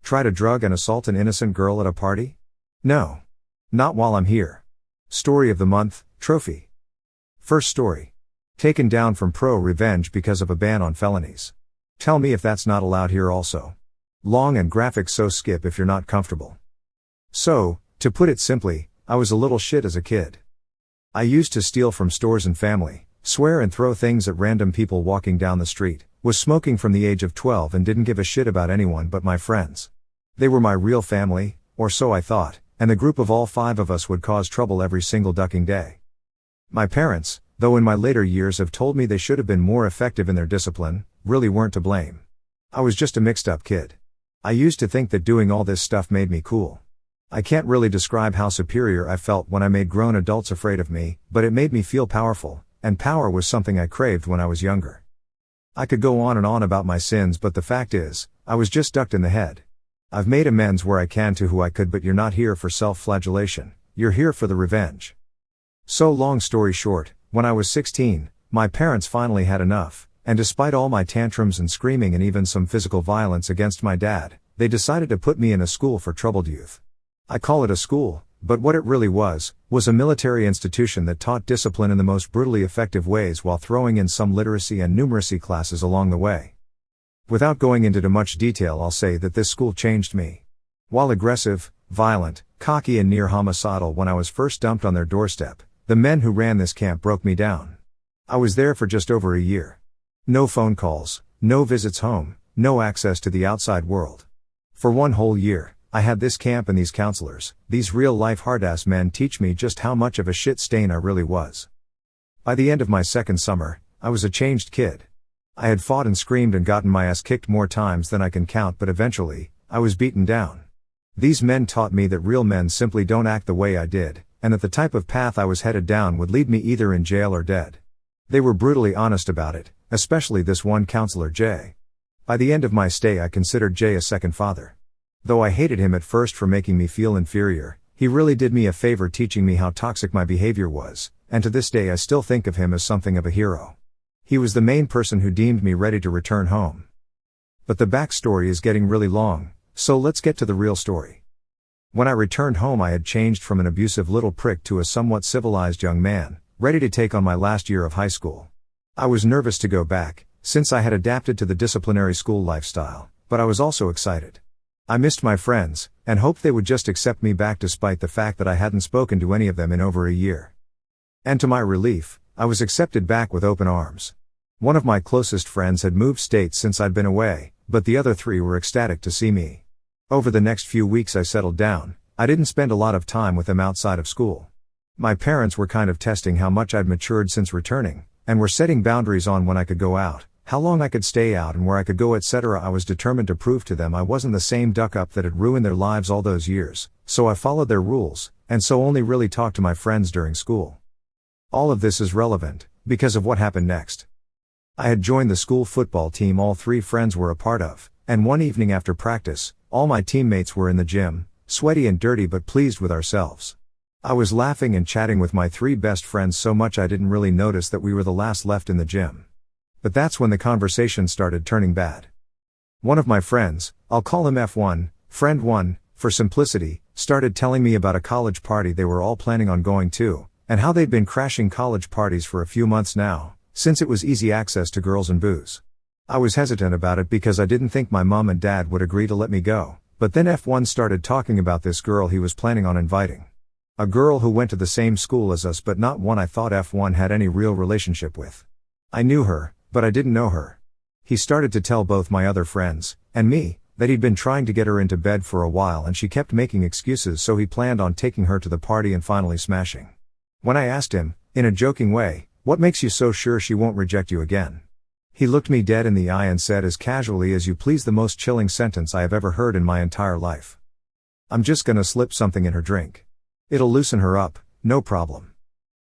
Try to drug and assault an innocent girl at a party? No. Not while I'm here. Story of the month, trophy. First story. Taken down from Pro Revenge because of a ban on felonies. Tell me if that's not allowed here also. Long and graphic, so skip if you're not comfortable. So, to put it simply, I was a little shit as a kid. I used to steal from stores and family, swear and throw things at random people walking down the street, was smoking from the age of 12 and didn't give a shit about anyone but my friends. They were my real family, or so I thought, and the group of all 5 of us would cause trouble every single ducking day. My parents, though in my later years have told me they should have been more effective in their discipline, really weren't to blame. I was just a mixed up kid. I used to think that doing all this stuff made me cool. I can't really describe how superior I felt when I made grown adults afraid of me, but it made me feel powerful, and power was something I craved when I was younger. I could go on and on about my sins, but the fact is, I was just ducked in the head. I've made amends where I can to who I could, but you're not here for self-flagellation, you're here for the revenge. So long story short, when I was 16, my parents finally had enough, and despite all my tantrums and screaming and even some physical violence against my dad, they decided to put me in a school for troubled youth. I call it a school, but what it really was a military institution that taught discipline in the most brutally effective ways while throwing in some literacy and numeracy classes along the way. Without going into too much detail, I'll say that this school changed me. While aggressive, violent, cocky and near homicidal when I was first dumped on their doorstep, the men who ran this camp broke me down. I was there for just over a year. No phone calls, no visits home, no access to the outside world. For one whole year, I had this camp and these counselors, these real-life hard-ass men, teach me just how much of a shit stain I really was. By the end of my second summer, I was a changed kid. I had fought and screamed and gotten my ass kicked more times than I can count, but eventually, I was beaten down. These men taught me that real men simply don't act the way I did, and that the type of path I was headed down would lead me either in jail or dead. They were brutally honest about it, especially this one counselor, Jay. By the end of my stay, I considered Jay a second father. Though I hated him at first for making me feel inferior, he really did me a favor teaching me how toxic my behavior was, and to this day I still think of him as something of a hero. He was the main person who deemed me ready to return home. But the backstory is getting really long, so let's get to the real story. When I returned home, I had changed from an abusive little prick to a somewhat civilized young man, ready to take on my last year of high school. I was nervous to go back, since I had adapted to the disciplinary school lifestyle, but I was also excited. I missed my friends, and hoped they would just accept me back despite the fact that I hadn't spoken to any of them in over a year. And to my relief, I was accepted back with open arms. One of my closest friends had moved states since I'd been away, but the other 3 were ecstatic to see me. Over the next few weeks I settled down. I didn't spend a lot of time with them outside of school. My parents were kind of testing how much I'd matured since returning, and were setting boundaries on when I could go out, how long I could stay out and where I could go, etc. I was determined to prove to them I wasn't the same duck-up that had ruined their lives all those years, so I followed their rules, and so only really talked to my friends during school. All of this is relevant, because of what happened next. I had joined the school football team all 3 friends were a part of, and one evening after practice, all my teammates were in the gym, sweaty and dirty but pleased with ourselves. I was laughing and chatting with my 3 best friends so much I didn't really notice that we were the last left in the gym. But that's when the conversation started turning bad. One of my friends, I'll call him F1, friend 1, for simplicity, started telling me about a college party they were all planning on going to, and how they'd been crashing college parties for a few months now, since it was easy access to girls and booze. I was hesitant about it because I didn't think my mom and dad would agree to let me go, but then F1 started talking about this girl he was planning on inviting. A girl who went to the same school as us but not one I thought F1 had any real relationship with. I knew her, but I didn't know her. He started to tell both my other friends, and me, that he'd been trying to get her into bed for a while and she kept making excuses, so he planned on taking her to the party and finally smashing. When I asked him, in a joking way, "What makes you so sure she won't reject you again?" He looked me dead in the eye and said as casually as you please, the most chilling sentence I have ever heard in my entire life. "I'm just gonna slip something in her drink. It'll loosen her up, no problem."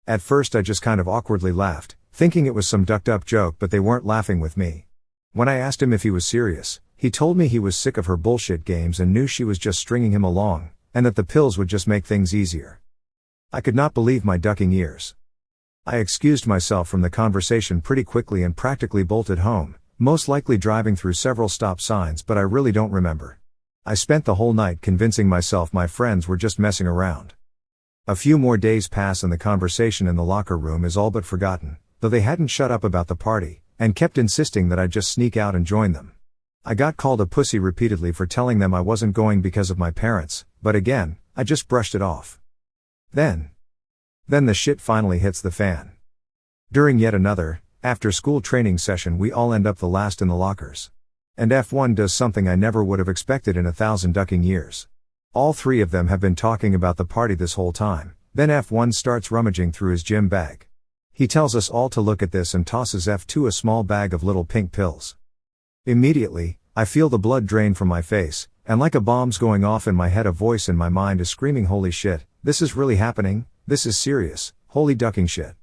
At first I just kind of awkwardly laughed, thinking it was some ducked up joke, but they weren't laughing with me. When I asked him if he was serious, he told me he was sick of her bullshit games and knew she was just stringing him along, and that the pills would just make things easier. I could not believe my ducking ears. I excused myself from the conversation pretty quickly and practically bolted home, most likely driving through several stop signs, but I really don't remember. I spent the whole night convincing myself my friends were just messing around. A few more days pass and the conversation in the locker room is all but forgotten, though they hadn't shut up about the party, and kept insisting that I just sneak out and join them. I got called a pussy repeatedly for telling them I wasn't going because of my parents, but again, I just brushed it off. Then the shit finally hits the fan. During yet another, after-school training session we all end up the last in the lockers. And F1 does something I never would have expected in 1,000 ducking years. All three of them have been talking about the party this whole time, then F1 starts rummaging through his gym bag. He tells us all to look at this and tosses F2 a small bag of little pink pills. Immediately, I feel the blood drain from my face, and like a bomb's going off in my head, a voice in my mind is screaming, "Holy shit, this is really happening, this is serious, holy ducking shit."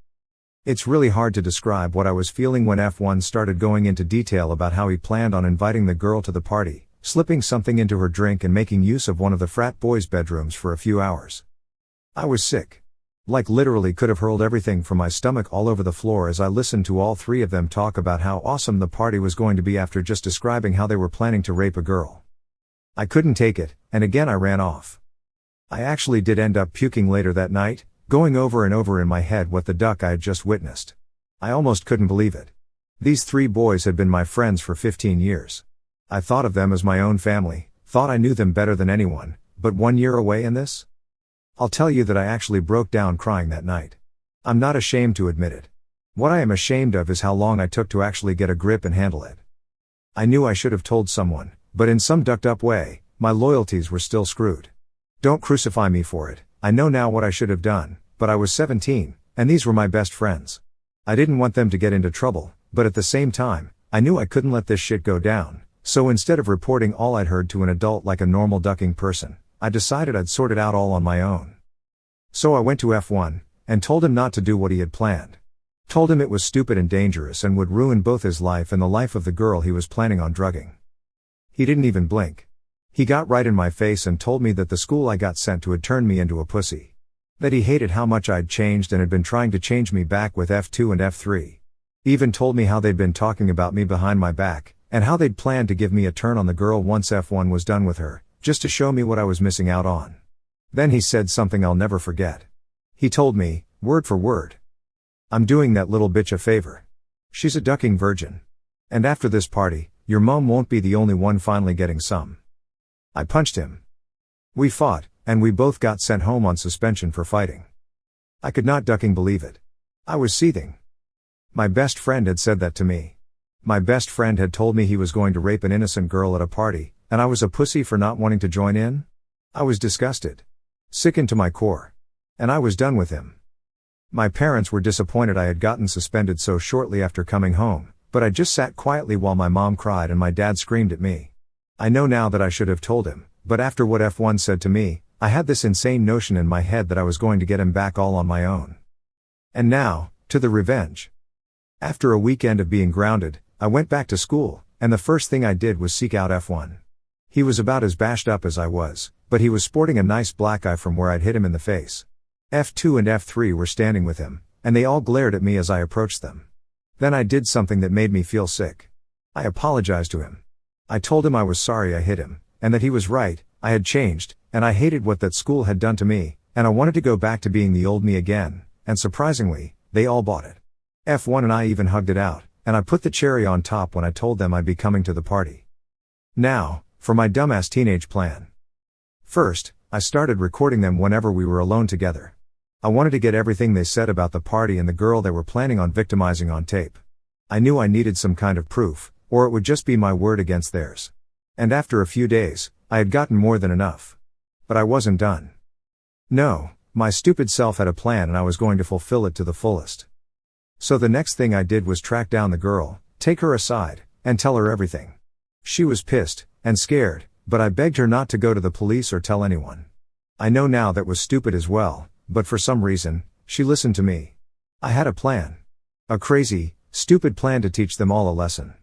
It's really hard to describe what I was feeling when F1 started going into detail about how he planned on inviting the girl to the party, slipping something into her drink and making use of one of the frat boys' bedrooms for a few hours. I was sick. Like literally could have hurled everything from my stomach all over the floor as I listened to all three of them talk about how awesome the party was going to be after just describing how they were planning to rape a girl. I couldn't take it, and again I ran off. I actually did end up puking later that night, going over and over in my head what the duck I had just witnessed. I almost couldn't believe it. These three boys had been my friends for 15 years. I thought of them as my own family, thought I knew them better than anyone, but 1 year away in this? I'll tell you that I actually broke down crying that night. I'm not ashamed to admit it. What I am ashamed of is how long I took to actually get a grip and handle it. I knew I should have told someone, but in some ducked up way, my loyalties were still screwed. Don't crucify me for it, I know now what I should have done, but I was 17, and these were my best friends. I didn't want them to get into trouble, but at the same time, I knew I couldn't let this shit go down, so instead of reporting all I'd heard to an adult like a normal ducking person, I decided I'd sort it out all on my own. So I went to F1, and told him not to do what he had planned. Told him it was stupid and dangerous and would ruin both his life and the life of the girl he was planning on drugging. He didn't even blink. He got right in my face and told me that the school I got sent to had turned me into a pussy. That he hated how much I'd changed and had been trying to change me back with F2 and F3. Even told me how they'd been talking about me behind my back, and how they'd planned to give me a turn on the girl once F1 was done with her, just to show me what I was missing out on. Then he said something I'll never forget. He told me, word for word, "I'm doing that little bitch a favor. She's a ducking virgin. And after this party, your mom won't be the only one finally getting some." I punched him. We fought, and we both got sent home on suspension for fighting. I could not ducking believe it. I was seething. My best friend had said that to me. My best friend had told me he was going to rape an innocent girl at a party, and I was a pussy for not wanting to join in? I was disgusted. Sickened to my core. And I was done with him. My parents were disappointed I had gotten suspended so shortly after coming home, but I just sat quietly while my mom cried and my dad screamed at me. I know now that I should have told him, but after what F1 said to me, I had this insane notion in my head that I was going to get him back all on my own. And now, to the revenge. After a weekend of being grounded, I went back to school, and the first thing I did was seek out F1. He was about as bashed up as I was, but he was sporting a nice black eye from where I'd hit him in the face. F2 and F3 were standing with him, and they all glared at me as I approached them. Then I did something that made me feel sick. I apologized to him. I told him I was sorry I hit him, and that he was right, I had changed, and I hated what that school had done to me, and I wanted to go back to being the old me again, and surprisingly, they all bought it. F1 and I even hugged it out, and I put the cherry on top when I told them I'd be coming to the party. Now, for my dumbass teenage plan. First, I started recording them whenever we were alone together. I wanted to get everything they said about the party and the girl they were planning on victimizing on tape. I knew I needed some kind of proof, or it would just be my word against theirs. And after a few days, I had gotten more than enough. But I wasn't done. No, my stupid self had a plan and I was going to fulfill it to the fullest. So the next thing I did was track down the girl, take her aside, and tell her everything. She was pissed, and scared, but I begged her not to go to the police or tell anyone. I know now that was stupid as well, but for some reason, she listened to me. I had a plan. A crazy, stupid plan to teach them all a lesson.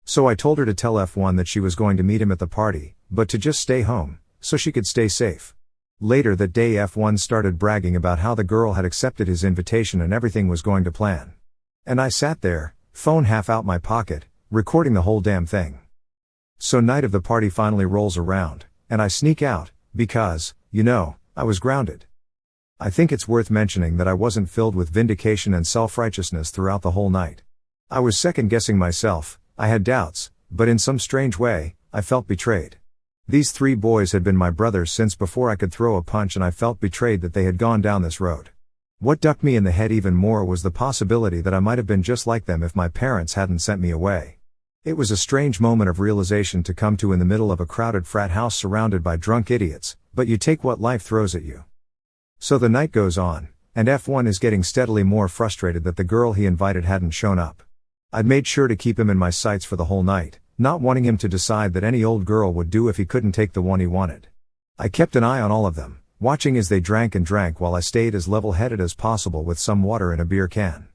So I told her to tell F1 that she was going to meet him at the party, but to just stay home, so she could stay safe. Later that day F1 started bragging about how the girl had accepted his invitation and everything was going to plan. And I sat there, phone half out my pocket, recording the whole damn thing. So night of the party finally rolls around, and I sneak out, because, I was grounded. I think it's worth mentioning that I wasn't filled with vindication and self-righteousness throughout the whole night. I was second-guessing myself, I had doubts, but in some strange way, I felt betrayed. These 3 boys had been my brothers since before I could throw a punch, and I felt betrayed that they had gone down this road. What ducked me in the head even more was the possibility that I might have been just like them if my parents hadn't sent me away. It was a strange moment of realization to come to in the middle of a crowded frat house surrounded by drunk idiots, but you take what life throws at you. So the night goes on, and F1 is getting steadily more frustrated that the girl he invited hadn't shown up. I'd made sure to keep him in my sights for the whole night, not wanting him to decide that any old girl would do if he couldn't take the one he wanted. I kept an eye on all of them, watching as they drank and drank while I stayed as level-headed as possible with some water in a beer can.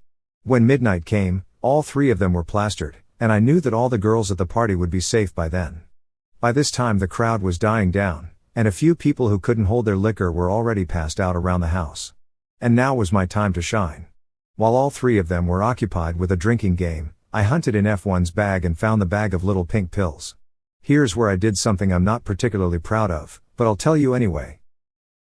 When midnight came, all 3 of them were plastered, and I knew that all the girls at the party would be safe by then. By this time the crowd was dying down, and a few people who couldn't hold their liquor were already passed out around the house. And now was my time to shine. While all 3 of them were occupied with a drinking game, I hunted in F1's bag and found the bag of little pink pills. Here's where I did something I'm not particularly proud of, but I'll tell you anyway.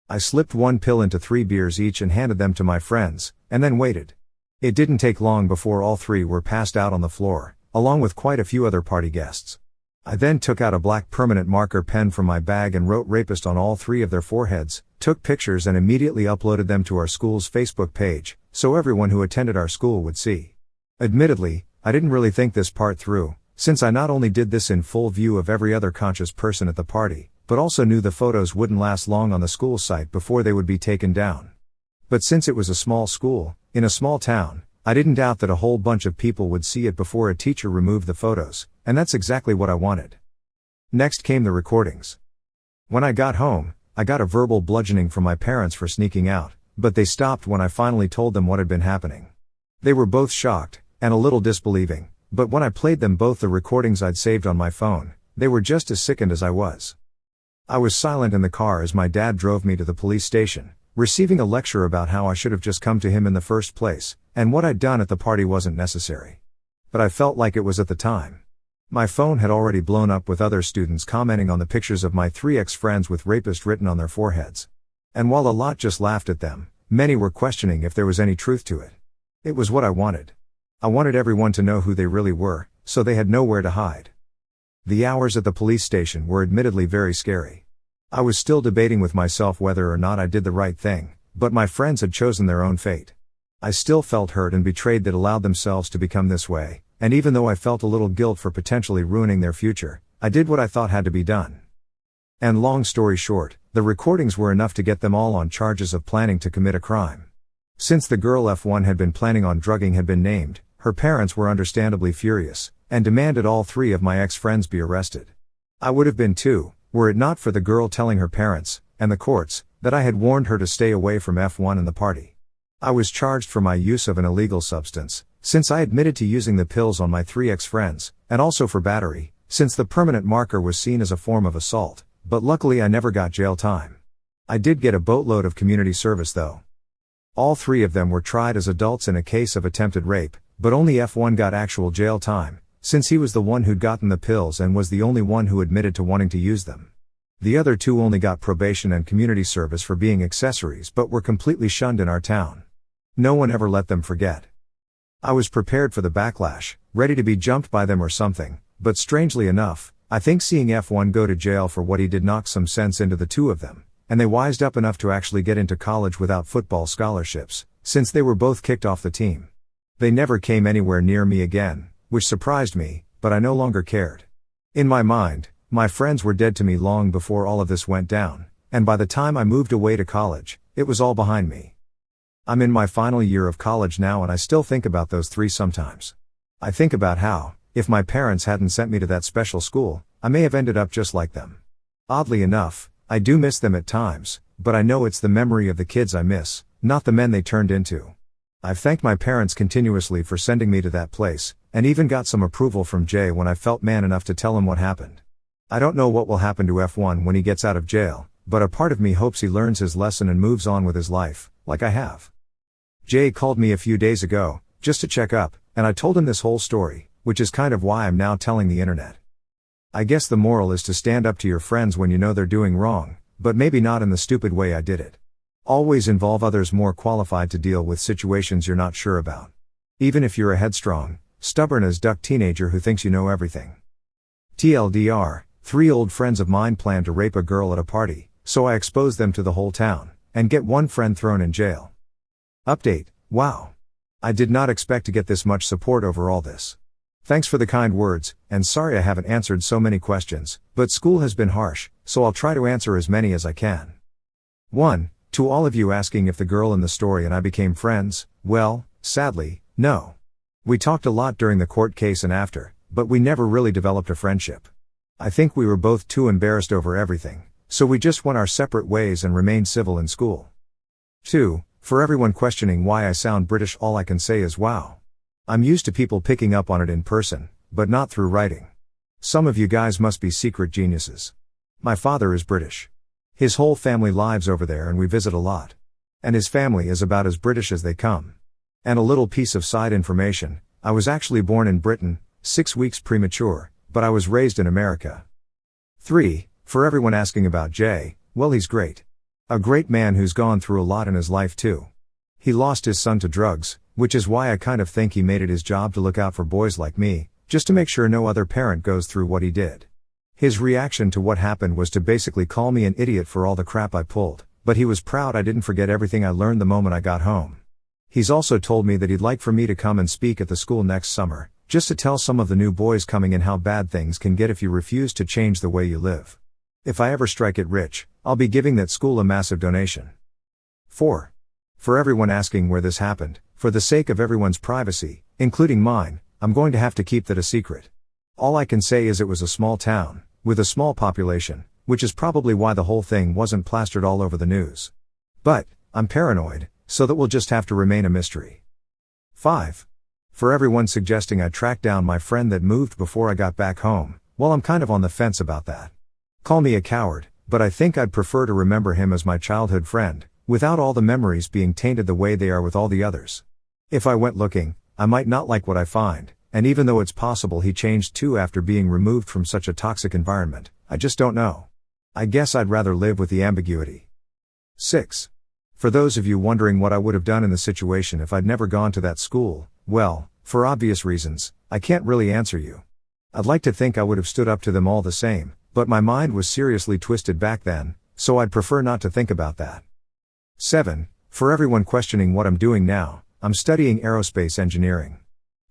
I slipped 1 pill into 3 beers each and handed them to my friends, and then waited. It didn't take long before all 3 were passed out on the floor, along with quite a few other party guests. I then took out a black permanent marker pen from my bag and wrote rapist on all 3 of their foreheads, took pictures and immediately uploaded them to our school's Facebook page, so everyone who attended our school would see. Admittedly, I didn't really think this part through, since I not only did this in full view of every other conscious person at the party, but also knew the photos wouldn't last long on the school site before they would be taken down. But since it was a small school, in a small town, I didn't doubt that a whole bunch of people would see it before a teacher removed the photos, and that's exactly what I wanted. Next came the recordings. When I got home, I got a verbal bludgeoning from my parents for sneaking out, but they stopped when I finally told them what had been happening. They were both shocked, and a little disbelieving, but when I played them both the recordings I'd saved on my phone, they were just as sickened as I was. I was silent in the car as my dad drove me to the police station, receiving a lecture about how I should have just come to him in the first place, and what I'd done at the party wasn't necessary. But I felt like it was at the time. My phone had already blown up with other students commenting on the pictures of my 3 ex-friends with rapist written on their foreheads. And while a lot just laughed at them, many were questioning if there was any truth to it. It was what I wanted. I wanted everyone to know who they really were, so they had nowhere to hide. The hours at the police station were admittedly very scary. I was still debating with myself whether or not I did the right thing, but my friends had chosen their own fate. I still felt hurt and betrayed that allowed themselves to become this way, and even though I felt a little guilt for potentially ruining their future, I did what I thought had to be done. And long story short, the recordings were enough to get them all on charges of planning to commit a crime. Since the girl F1 had been planning on drugging had been named, her parents were understandably furious, and demanded all 3 of my ex-friends be arrested. I would have been too, were it not for the girl telling her parents, and the courts, that I had warned her to stay away from F1 and the party. I was charged for my use of an illegal substance, since I admitted to using the pills on my 3 ex-friends, and also for battery, since the permanent marker was seen as a form of assault, but luckily I never got jail time. I did get a boatload of community service though. All 3 of them were tried as adults in a case of attempted rape, but only F1 got actual jail time, since he was the one who'd gotten the pills and was the only one who admitted to wanting to use them. The other 2 only got probation and community service for being accessories but were completely shunned in our town. No one ever let them forget. I was prepared for the backlash, ready to be jumped by them or something, but strangely enough, I think seeing F1 go to jail for what he did knocked some sense into the 2 of them, and they wised up enough to actually get into college without football scholarships, since they were both kicked off the team. They never came anywhere near me again, which surprised me, but I no longer cared. In my mind, my friends were dead to me long before all of this went down, and by the time I moved away to college, it was all behind me. I'm in my final year of college now and I still think about those 3 sometimes. I think about how, if my parents hadn't sent me to that special school, I may have ended up just like them. Oddly enough, I do miss them at times, but I know it's the memory of the kids I miss, not the men they turned into. I've thanked my parents continuously for sending me to that place, and even got some approval from Jay when I felt man enough to tell him what happened. I don't know what will happen to F1 when he gets out of jail, but a part of me hopes he learns his lesson and moves on with his life, like I have. Jay called me a few days ago, just to check up, and I told him this whole story, which is kind of why I'm now telling the internet. I guess the moral is to stand up to your friends when you know they're doing wrong, but maybe not in the stupid way I did it. Always involve others more qualified to deal with situations you're not sure about. Even if you're a headstrong, stubborn as duck teenager who thinks you know everything. TLDR, 3 old friends of mine planned to rape a girl at a party, so I exposed them to the whole town, and get one friend thrown in jail. Update, wow. I did not expect to get this much support over all this. Thanks for the kind words, and sorry I haven't answered so many questions, but school has been harsh, so I'll try to answer as many as I can. 1. To all of you asking if the girl in the story and I became friends, well, sadly, no. We talked a lot during the court case and after, but we never really developed a friendship. I think we were both too embarrassed over everything, so we just went our separate ways and remained civil in school. 2. For everyone questioning why I sound British, all I can say is wow. I'm used to people picking up on it in person, but not through writing. Some of you guys must be secret geniuses. My father is British. His whole family lives over there and we visit a lot. And his family is about as British as they come. And a little piece of side information, I was actually born in Britain, 6 weeks premature, but I was raised in America. 3. For everyone asking about Jay, well, he's great. A great man who's gone through a lot in his life too. He lost his son to drugs, which is why I kind of think he made it his job to look out for boys like me, just to make sure no other parent goes through what he did. His reaction to what happened was to basically call me an idiot for all the crap I pulled, but he was proud I didn't forget everything I learned the moment I got home. He's also told me that he'd like for me to come and speak at the school next summer, just to tell some of the new boys coming in how bad things can get if you refuse to change the way you live. If I ever strike it rich, I'll be giving that school a massive donation. 4. For everyone asking where this happened, for the sake of everyone's privacy, including mine, I'm going to have to keep that a secret. All I can say is it was a small town, with a small population, which is probably why the whole thing wasn't plastered all over the news. But, I'm paranoid, so that will just have to remain a mystery. 5. For everyone suggesting I track down my friend that moved before I got back home, well, I'm kind of on the fence about that. Call me a coward, but I think I'd prefer to remember him as my childhood friend, without all the memories being tainted the way they are with all the others. If I went looking, I might not like what I find, and even though it's possible he changed too after being removed from such a toxic environment, I just don't know. I guess I'd rather live with the ambiguity. 6. For those of you wondering what I would have done in the situation if I'd never gone to that school, well, for obvious reasons, I can't really answer you. I'd like to think I would have stood up to them all the same, but my mind was seriously twisted back then, so I'd prefer not to think about that. 7. For everyone questioning what I'm doing now, I'm studying aerospace engineering.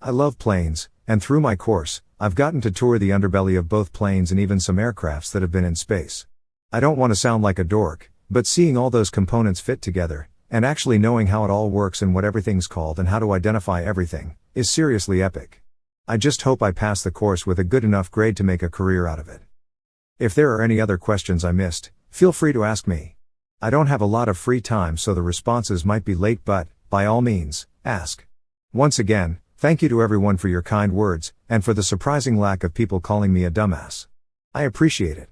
I love planes, and through my course, I've gotten to tour the underbelly of both planes and even some aircrafts that have been in space. I don't want to sound like a dork, but seeing all those components fit together, and actually knowing how it all works and what everything's called and how to identify everything, is seriously epic. I just hope I pass the course with a good enough grade to make a career out of it. If there are any other questions I missed, feel free to ask me. I don't have a lot of free time, so the responses might be late, but, by all means, ask. Once again, thank you to everyone for your kind words, and for the surprising lack of people calling me a dumbass. I appreciate it.